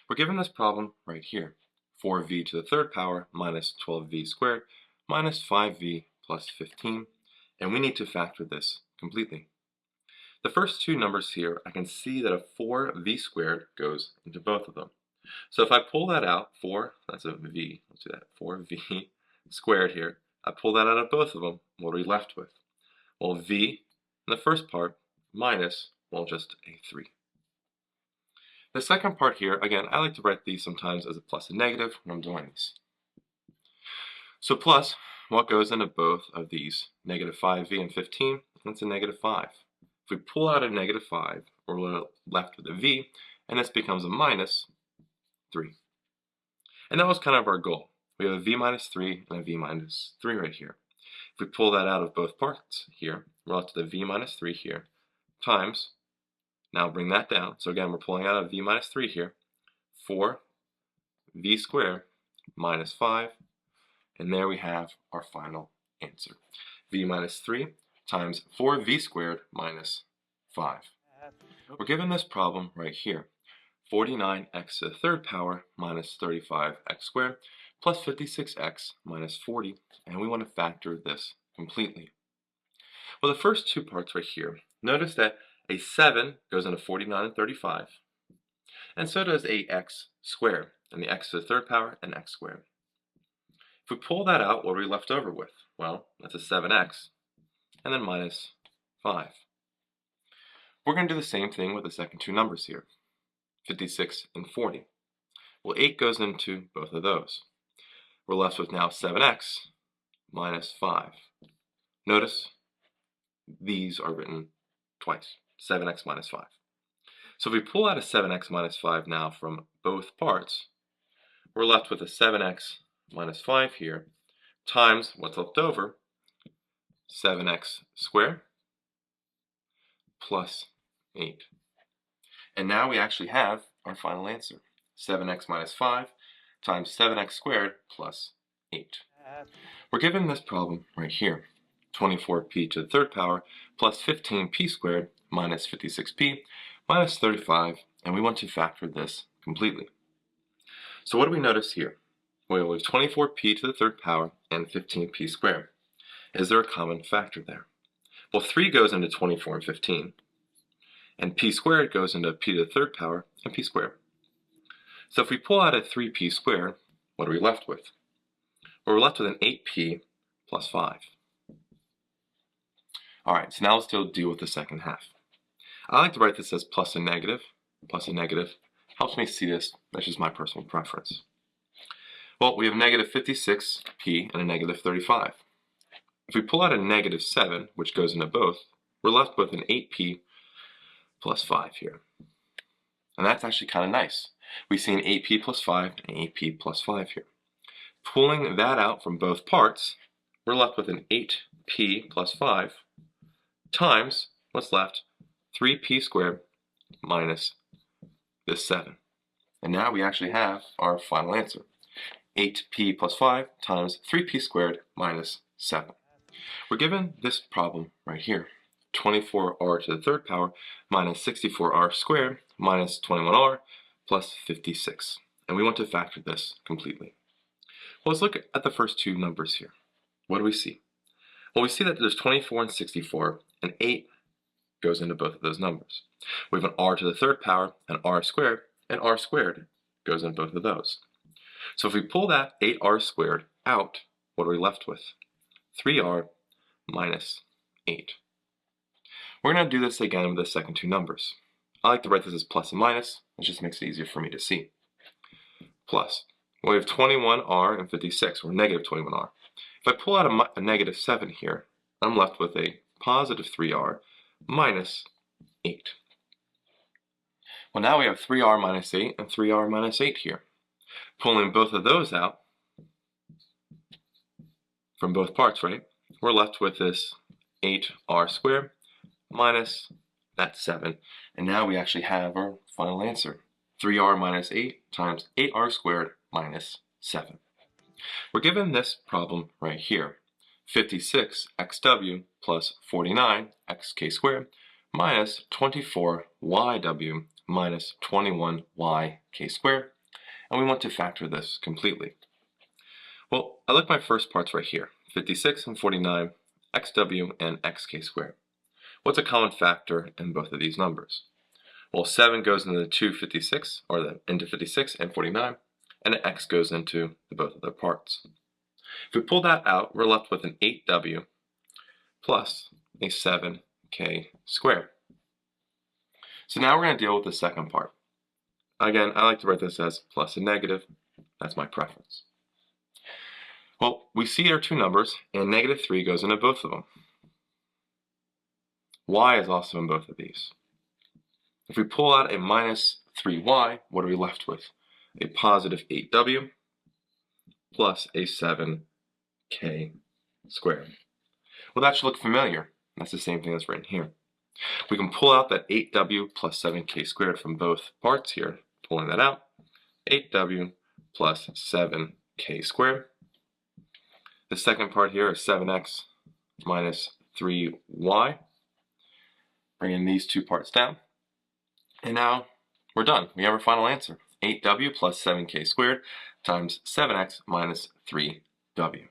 We're given this problem right here. 4v to the third power minus 12v squared minus 5v plus 15, and we need to factor this completely. The first two numbers here, I can see that a 4v squared goes into both of them. So if I pull that out, that's a v, let's do that, 4v squared here, I pull that out of both of them, what are we left with? Well, v in the first part minus, well, just a 3. The second part here, again, I like to write these sometimes as a plus and negative when I'm doing these. So plus, what goes into both of these? Negative 5v and 15, that's a negative 5. If we pull out a negative 5, we're left with a v, and this becomes a minus 3. And that was kind of our goal. We have a v minus 3 and a v minus 3 right here. If we pull that out of both parts here, we're left with a v minus 3 here, times, now bring that down. So again, we're pulling out a v minus 3 here, 4v squared minus 5, and there we have our final answer. v minus 3 times 4v squared minus 5. We're given this problem right here. 49x to the third power minus 35x squared plus 56x minus 40, and we want to factor this completely. Well, the first two parts right here, notice that a 7 goes into 49 and 35, and so does a x squared, and the x to the third power and x squared. If we pull that out, what are we left over with? Well, that's a 7x, and then minus 5. We're going to do the same thing with the second two numbers here, 56 and 40. Well, 8 goes into both of those. We're left with now 7x minus 5. Notice these are written twice, 7x minus 5. So if we pull out a 7x minus 5 now from both parts, we're left with a 7x minus 5 here, times what's left over, 7x squared plus 8. And now we actually have our final answer, 7x minus 5 times 7x squared plus 8. We're given this problem right here, 24p to the third power plus 15p squared minus 56p minus 35, and we want to factor this completely. So what do we notice here? Well, we have 24p to the third power and 15p squared. Is there a common factor there? Well, 3 goes into 24 and 15, and p squared goes into p to the third power and p squared. So if we pull out a 3p squared, what are we left with? Well, we're left with an 8p plus 5. Alright, so now let's deal with the second half. I like to write this as plus and negative. Plus and negative helps me see this. That's just my personal preference. Well, we have negative 56p and a negative 35. If we pull out a negative 7, which goes into both, we're left with an 8p plus 5 here. And that's actually kind of nice. We see an 8p plus 5 and 8p plus 5 here. Pulling that out from both parts, we're left with an 8p plus 5 times what's left, 3p squared minus this 7. And now we actually have our final answer, 8p plus 5 times 3p squared minus 7. We're given this problem right here, 24r to the third power minus 64r squared minus 21r plus 56. And we want to factor this completely. Well, let's look at the first two numbers here. What do we see? Well, we see that there's 24 and 64, and 8 goes into both of those numbers. We have an r to the third power, and r squared goes in both of those. So if we pull that 8r squared out, what are we left with? 3r minus 8. We're going to do this again with the second two numbers. I like to write this as plus and minus. It just makes it easier for me to see. Plus. Well, we have 21r and 56, or negative 21r. If I pull out a negative 7 here, I'm left with a positive 3r minus 8. Well, now we have 3r minus 8 and 3r minus 8 here. Pulling both of those out from both parts, right? We're left with this 8r squared minus that 7. And now we actually have our final answer, 3r minus 8 times 8r squared minus 7. We're given this problem right here, 56xw plus 49xk squared minus 24yw minus 21yk squared, and we want to factor this completely. Well, I like my first parts right here, 56 and 49, xw and xk squared. What's a common factor in both of these numbers? Well, 7 goes into the 256, or into 56 and 49, and an x goes into both of their parts. If we pull that out, we're left with an 8w plus a 7k squared. So now we're going to deal with the second part. Again, I like to write this as plus and negative. That's my preference. Well, we see our two numbers, and negative 3 goes into both of them. Y is also in both of these. If we pull out a minus 3y, what are we left with? A positive 8w plus a 7k squared. Well, that should look familiar. That's the same thing that's written here. We can pull out that 8w plus 7k squared from both parts here. Pulling that out, 8w plus 7k squared. The second part here is 7x minus 3y. Bringing these two parts down. And now we're done. We have our final answer. 8w plus 7k squared times 7x minus 3w.